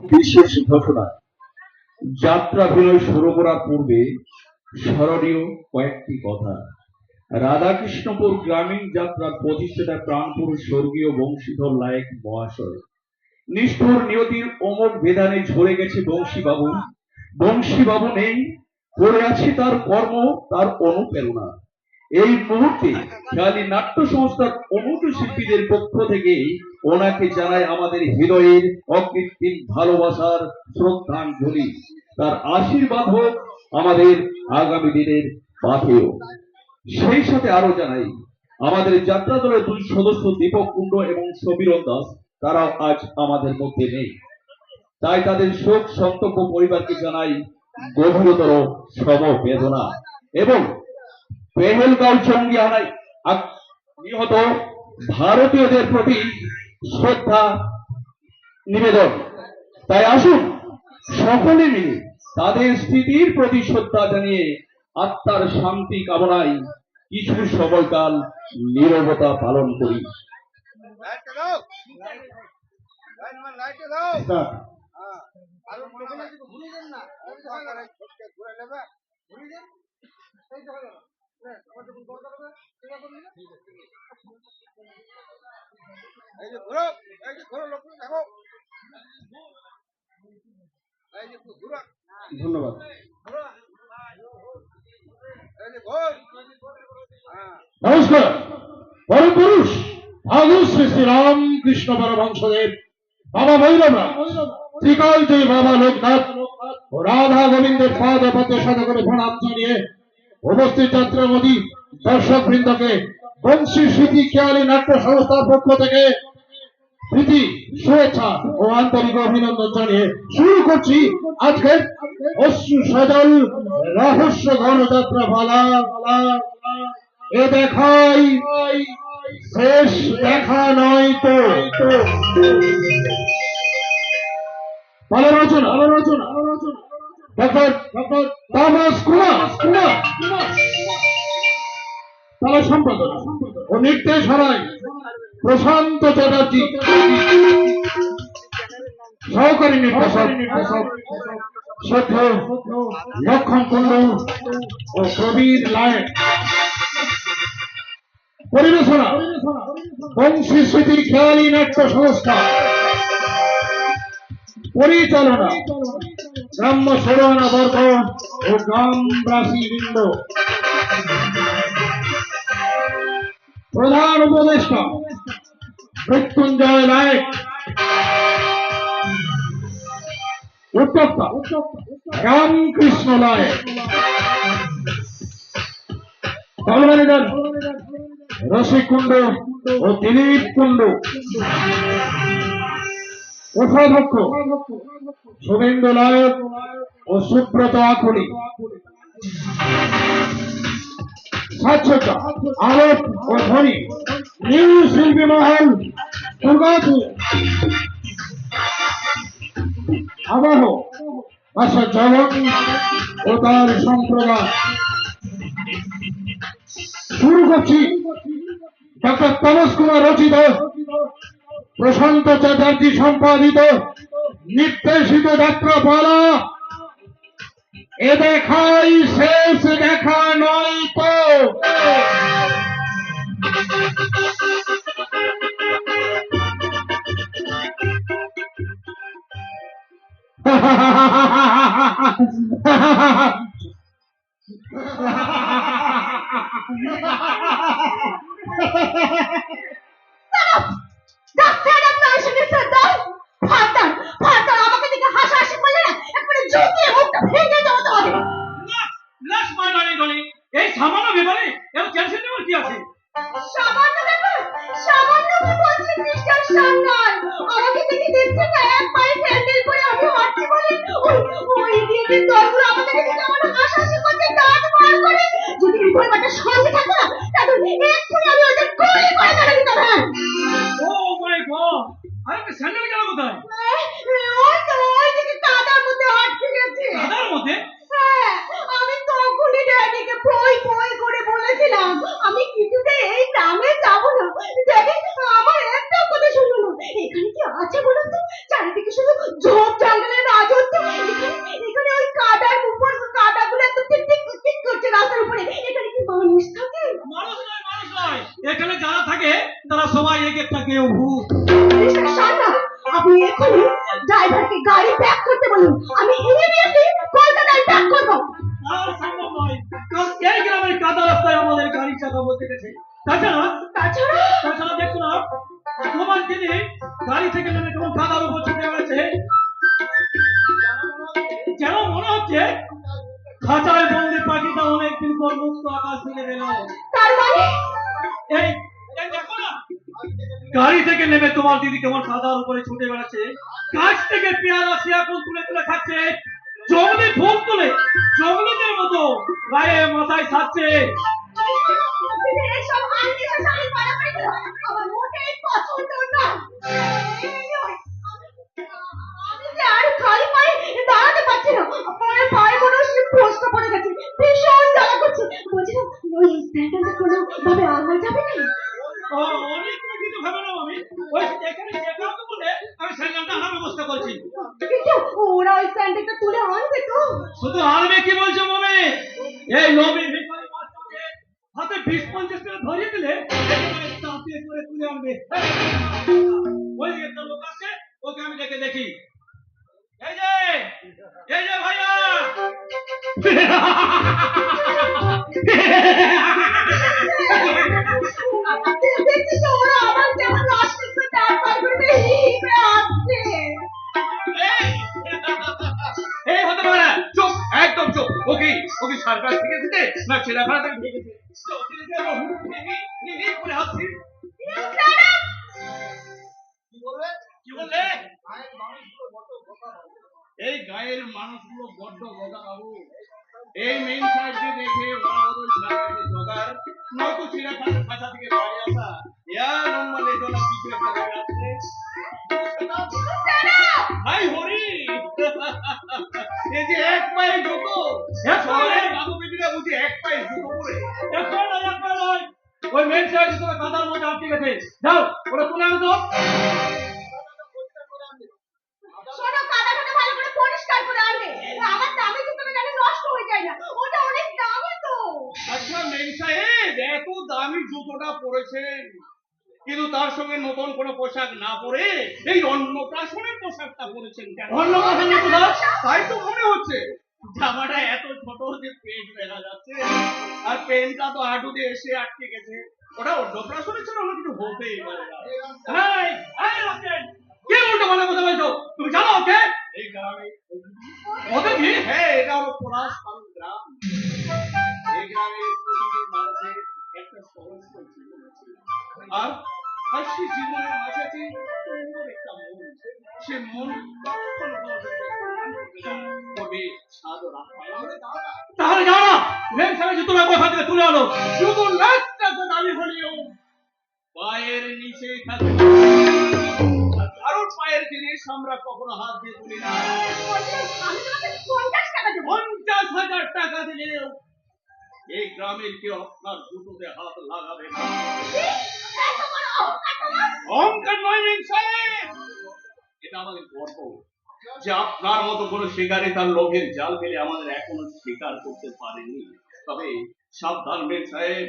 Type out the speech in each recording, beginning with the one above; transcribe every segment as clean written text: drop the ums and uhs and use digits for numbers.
বিশেষ ঘটনা। যাত্রাভিনয় শুরু করার পূর্বে স্মরণীয় কয়েকটি কথা। রাধাকৃষ্ণপুর গ্রামীণ যাত্রার প্রতিষ্ঠাতা প্রাণপুরুষ স্বর্গীয় বংশীধর নায়েক মহাশয়। নিষ্ঠুর নিয়তির অমোঘ বিধানে ঝরে গেছে বংশীবাবু। বংশীবাবু নেই, পড়ে আছে তার কর্ম, তার অনুপ্রেরণা। এই মুহূর্তে খেয়ালি নাট্য সংস্থার অনুজ শিল্পীদের পক্ষ থেকে ওনাকে জানায় আমাদের হৃদয়ের অকৃত্রিম ভালোবাসার শ্রদ্ধাঞ্জলি। তার আশীর্বাদ হোক আমাদের আগামী দিনের পাথেয়। সেই সাথে আরো জানাই আমাদের যাত্রা দলের দুই সদস্য দীপক কুণ্ড এবং সমীরণ দাস, তারাও আজ আমাদের মধ্যে নেই। তাই তাদের শোক সন্তব্য পরিবারকে জানাই গভীরতর সমবেদনা এবং পেহেলগাঁও জঙ্গি হানায় নিহত ভারতীয়দের প্রতি শ্রদ্ধা নিবেদন। তাই আসুন সকলে মিলে তাদের স্মৃতির প্রতি শ্রদ্ধা জানিয়ে আত্মার শান্তি কামনায় কিছু সময়কাল নীরবতা পালন করি। ধন্যবাদ। নমস্কার। পরম পুরুষ ভাগু শ্রী শ্রী রামকৃষ্ণ পরমহংসদেব, বাবা ভৈরবনাথ, ত্রিকাল জয়ী বাবা লোকনাথ ও রাধা গোবিন্দের পাদে পাতে সাথে করে প্রণাম জানিয়ে উপস্থিত যাত্রামোদী দর্শক বৃন্দকে বংশী স্মৃতি খেয়ালি নাট্য সংস্থার পক্ষ থেকে প্রীতি, শুভেচ্ছা ও আন্তরিক অভিনন্দন জানিয়ে শুরু করছি আজকের অশ্রু সজল রহস্য ঘন যাত্রা পালা। এ দেখাই শেষ দেখা নয় তো। আলোচনা ডক্টর তামাস কুমার তারা সম্পাদক ও নির্দেশনায় প্রশান্ত চ্যাটার্জি, সহকারী নির্দেশক শ্রদ্ধেয় লক্ষণ কুণ্ডু ও প্রবীর নায়েক। পরিবেশনা বংশী স্মৃতি খেয়ালি নাট্য সংস্থা। পরিচালনা গ্রাম্য সরোয়ানা বর্গ ও গ্রামবাসী বৃন্দ। প্রধান উপদেষ্টা মৃত্যুঞ্জয় নায়েক। উদ্যোক্তা রামকৃষ্ণ নায়েক। দল ম্যানেজার রসিক কুণ্ডু ও দিলীপ কুণ্ডু। কোষাধ্যক্ষ শুভেন্দু নায়ক ও সুব্রত আখুরি। সাজসজ্জা আলোক ও ধ্বনি নিউ শিল্পী মহল দুর্গাপুর। আবাহ আশা জগন ও তার সম্প্রদায়। শুরু করছি ডক্টর তামাস কুমার রচিত, প্রশান্ত চ্যাটার্জি সম্পাদিত, নির্দেশিত যাত্রাপালা এ দেখাই শেষ দেখা নয় তো। এই সামান্য ব্যাপারে এত টেনশন নেওয়ার কি আছে? সামান্য ব্যাপার? সামান্য কি বলছি মিস্টার সান্যাল? আমাকে দেখে দেখছেন না, এক পায়ে স্যান্ডেল পরে আমি হাঁটছি বলে ওই ইডিয়েটের দলগুলো আমাকে দেখে কেমন হাসাহাসি করছে, দাঁত বার করে। যদি এই পরিবারটা সঙ্গে থাকতো না, তাহলে এক্ষুনি আমি ওদের গুলি করে মেরে দিতাম। হ্যাঁ। ও মাই গড! আরে স্যান্ডেল গেল কোথায়? ওই তো ওইদিকে কাদার মধ্যে আটকে গেছে। কাদার মধ্যে? হ্যাঁ, আমি তখনই ড্যাডিকে পই পই করে বলেছিলাম আমি কিছুতে এই গ্রামে যাবো না। ড্যাডি আমার একটা কথা শুনুন, এখানে কি আছে বলুন তো? চারিদিকে শুধু ঝোপ ঝাল একটা কেউ ভূত। মিস্টার সান্যাল, আপনি এখনই ড্রাইভারকে গাড়ি ব্যাক করতে বলুন। আমি ইমিডিয়েটলি কলকাতায় ব্যাক করবো। আর সম্ভব নয়, কারণ এই গ্রামের কাদা রাস্তায় আমাদের গাড়ি চাকা বলতে গেছে। তাছাড়া তাছাড়া দেখছো না, তোমার দিদি গাড়ি থেকে নেমে কেমন কাদার উপর ছুটে বেড়াচ্ছে, যেন মনে হচ্ছে খাঁচায় বন্দি পাখিটা অনেকদিন পর মুক্ত আকাশ থেকে বেরো। তার মানে এই এই দেখো না, গাড়ি থেকে নেমে তোমার দিদি কেমন কাদার উপরে ছুটে বেড়াচ্ছে, গাছ থেকে পেয়ারা শিয়াকুল তুলে তুলে খাচ্ছে, জঙ্গলি ফুল তুলে জঙ্গলিদের মতো গায়ে মাথায় ছাড়ছে। এসব আননেসেসারি বাড়াবাড়িগুলো আমার মোটেই পছন্দ না। আমি যে আর খালি পায়ে দাঁড়াতে পারছি না। আমার পায়ে মনে হচ্ছে ফসকা পড়ে গেছে। ভীষণ জ্বালা করছে। বলছিলাম ওই স্যান্ডেলটা কোনো ভাবে আনা যাবে না? অনেক কিছু ভাবে না আমি, ওই এখানে চেকআপ বলে আমি স্যান্ডেলটা আনার ব্যবস্থা করছি। কিন্তু ওরা ওই স্যান্ডেলটা তুলে আনবে তো? শুধু আনবে কি বলছো মনে, এই নবীন ভিখারি বাচ্চাকে হাতে 20-50 টাকা ধরিয়ে দিলে একেবারে চাপিয়ে করে তুলে আনবে। ওই একটা লোক আছে, ওকে আমি ডেকে দেখি। এই যে ভাইয়া, দেখছি তো ওরা আমার যেমন রাষ্ট্রীয় চার পাঁচ করে হিপে আসছে। এই হতে পারে না, চুপ, একদম চুপ। ওকে সরকার থেকে দিতে না ছেলেখানা থেকে ঢেকেছে, করে হাসছি। কি বললে? এই গায়ের মানুষগুলো বড্ড বোকা বাবু। এই মেইন সাইডে দেখে ওরা ওদের সাথে জোগাড় নয়তো ছেলেখানার খাঁচা থেকে বাইরে আসা ইয়া নম্বরে জন্য কিছু একটা হয়ে যাচ্ছে। ভাই হরি, এই যে এক পায়ে জুতো, শহরের বাবু বেটিরা বুঝি এক পায়ে জুতো পরে। এক পায়ে নয়, ওই মেন সাইডে তোমার কাদার মধ্যে আটকে গেছে। যাও ওরা তুলে আনো তো। শোনো, কাদাটাকে ভালো করে পরিষ্কার করে আনবে। আমার দামি জুতোটা যেন নষ্ট হয়ে যায় না। ওটা অনেক দামি তো। আচ্ছা মেম সাহেব, এত দামি জুতোটা পরেছেন, কিন্তু তার সঙ্গে নতুন কোনো পোশাক না পরে এই অন্নপ্রাশনের পোশাকটা পরেছেন কেন? অন্নপ্রাশনের পোশাক? তাই তো মনে হচ্ছে। জামাটা এত ছোট যে পেট দেখা যাচ্ছে, আর পেনটা তো হাঁটুতে এসে আটকে গেছে। ওটা অন্নপ্রাশনের ছিল, অন্য কিছু হতেই পারে না। কি উল্টো পাল্টা কথা বলছো? তুমি জানো ওকে? এই গ্রামে ওদের কি? হ্যাঁ, এটা হলো পলাশ পালন গ্রাম। এই গ্রামে প্রতিটি মানুষের একটা সহজ জীবন আছে, আর সেই জীবনের মাঝে আছে সুন্দর একটা মন। সে মন কবে সাধনা পায়। তাহলে যাও না, মেম সাহেব জুতো ব্যবহার থেকে তুলে আনো। শুধু লাখটাকে দাবি হলেও পায়ের নিচেই থাকবে, কারোর পায়ের জিনিস আমরা কখনো হাত দিয়ে তুলি না। আমি তোমাকে 50 টাকা দেবো। 50,000 টাকা দিলেও এই গ্রামের কেউ আপনার জুতোতে হাত লাগাবে না। এত বড় অহংকার তোমার? অহংকার নয় মেম সাহেব, এটা আমাদের গর্ব যে আপনার মতো কোনো শিকারী তার লোভের জাল ফেলে আমাদের এখনো শিকার করতে পারেনি। তবে সাবধান মেম সাহেব,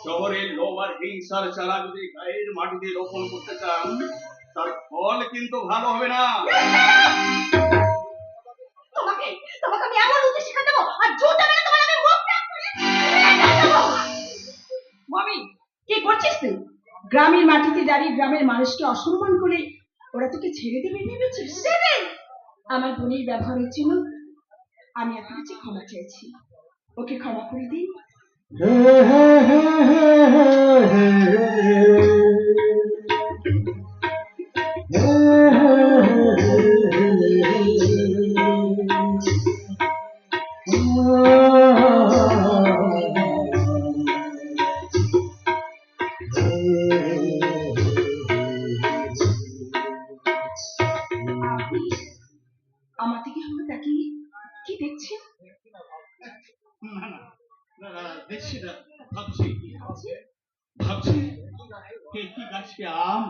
শহরের লোভ আর হিংসার চারা যদি গায়ের মাটিতে রোপণ করতে চান, তার ফল কিন্তু ভালো হবে না। তোমাকে আমি এমন উচিত শিক্ষা দেবো, আর জুতা মেরে তোমার আমি মুখ টাক করে রেখে দেবো। মামি, কি করছিস তুই? গ্রামের মাটিতে দাঁড়িয়ে গ্রামের মানুষকে অসম্মান করে ওরা তোকে ছেড়ে দেবে ভেবেছিস? দিদি, আমার বোনের ব্যবহারের জন্য আমি আপনার কাছে ক্ষমা চাইছি। ওকে ক্ষমা করে দিন। আমার দিকে আমার তাকিয়ে কি দেখছেন? না, দেখছি না, ভাবছি কি গাছে আম,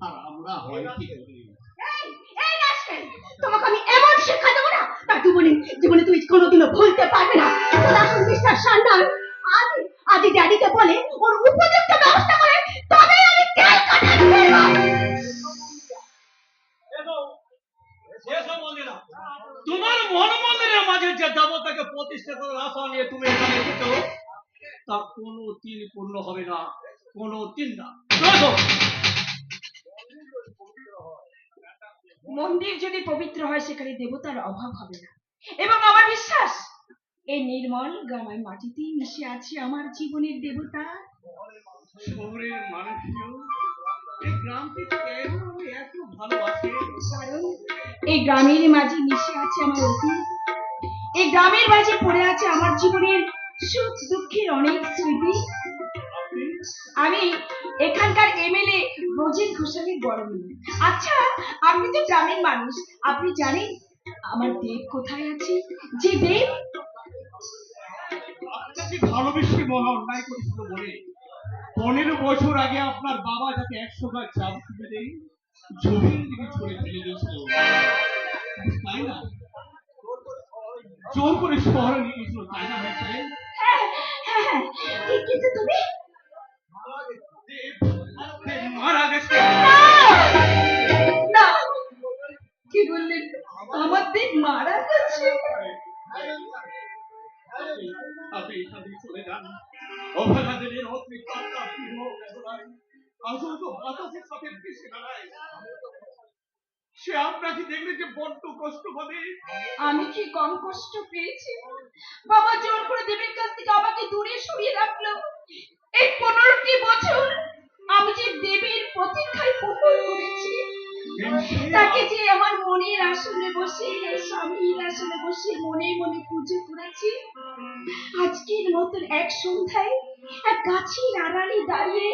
আর আমরা হয় কি করি। এই রাস্কেল, তোমাকে আমি এমন শিক্ষা দেবো না, তা জীবনে তুই কোনোদিনও ভুলতে পারবে না। আসুন মিস্টার সান্যাল, আজ ড্যাডিকে বলে ওর উপযুক্ত ব্যবস্থা করে তবে আমি ক্যালকাটা মনমন্দিরের মাঝে যে দেবতাকে প্রতিষ্ঠা করার আশা নিয়ে তুমি এখানে এসেছো, তা কোনো দিন পূর্ণ হবে না, কোনো দিন না। চলো। মন্দির যদি পবিত্র হয় সেখানে দেবতার অভাব হবে না, এবং আমার বিশ্বাস এই নির্মল গ্রামের মাটিতেই মিশে আছে আমার জীবনের দেবতা। শহরের মানুষও এই গ্রামকে কেন এত ভালোবাসে? কারণ এই গ্রামের মাঝে মিশে আছে আমার অতীত, এই গ্রামের মাঝে পড়ে আছে আমার জীবনের সুখ দুঃখের অনেক স্মৃতি। আমি এখানকার এমএলএ ব্রজেন ঘোষালের বড় মেয়ে। আচ্ছা, আপনি তো গ্রামের মানুষ, আপনি জানেন আমার দেব কোথায় আছে? যে দেব আপনাকে ভালোবেসে মহা অন্যায় করেছিল বলে 15 বছর আগে আপনার বাবা যাতে 100 গাছ চাপ তুলে দেয়, জমির দিকে ছড়ে ফেলে দিয়েছিল, তাই না? জোর করে শহরে নিয়ে গেছিল, তাই না? হ্যাঁ হ্যাঁ হ্যাঁ, কিন্তু তুমি মারা গেছে। না, কি বললেন? আমার দেব মারা গেছে? আপনি এখানে চলে যান। অভয়াদের অতিরিক্ত আসল তো বাতাসের সাথে ভেসে বেড়ায়। সে আপনাকে দেখলে যে বড্ড কষ্ট পাবে। আমি কি কম কষ্ট পেয়েছি? বাবা জোর করে দেবের কাছ থেকে আমাকে দূরে সরিয়ে রাখলো। এই 15টি বছর আমি যে দেবের প্রতীক্ষায় পুকুর করেছি, তাকে যে আমার মনের আসনে বসে, স্বামীর আসনে বসে মনে মনে পুজো করেছি, আজকের মতন এক সন্ধ্যায় এক গাছের আড়ালে দাঁড়িয়ে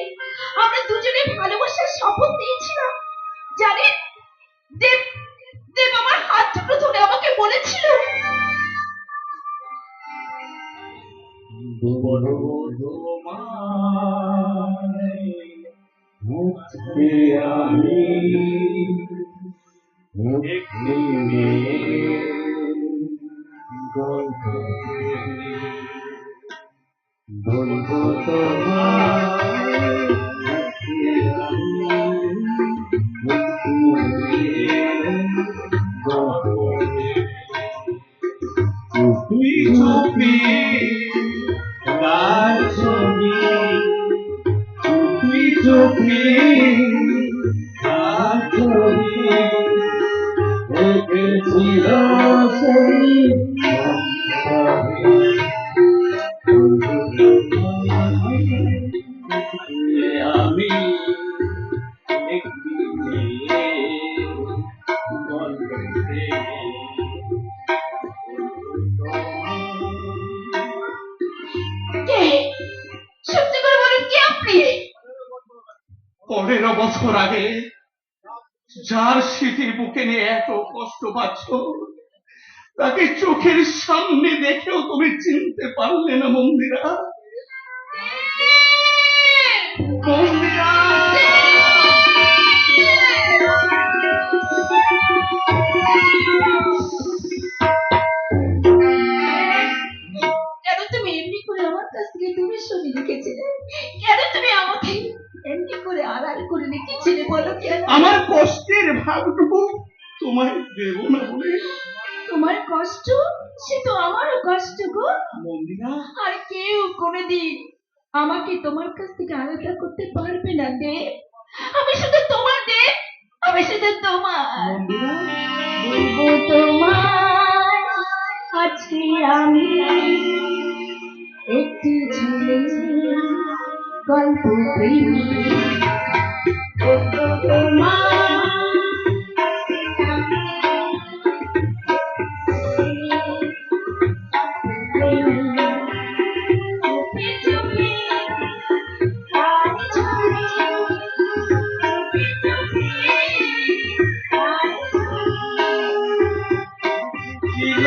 আমরা দুজনে ভালোবাসার শপথ দিয়েছিলাম। জানেন, দেব দেব আমার হাত দুটো ধরে আমাকে বলেছিল, মুক্তি আমি মুক্তি বলবো তোমায়, চুপি চুপি কার ছবি, চুপি চুপি কার ছবি এঁকেছিল সেই আমি একটি কে? সত্যি করে বলুন, কে আপনি? 15 বছর আগে যার স্মৃতির বুকে নিয়ে এত কষ্ট পাচ্ছ, তাকে চোখের সামনে দেখেও তুমি চিনতে পারলে না মন্দিরা? মন্দিরা! কেন তুমি এমনি করে আমার কাছ থেকে দূরে সরিয়ে রেখেছিলে? কেন তুমি আমাকে এমনি করে আড়াল করে রেখেছিলে বলো কেন? আমার কষ্টের ভাগটুকু তোমায় দেব না বলে। তোমার কষ্ট সে তো আমারও কষ্ট গো। মন্দিরা, আর কেউ কোনোদিন আমাকে তোমার কাছ থেকে আলাদা করতে পারবে না দেব। আমি শুধু তোমার দেব, আমি শুধু তোমার। বলবো তোমার আজকে আমি একটি ঝুলে গল্প প্রেমী। বলবো তোমার ছিল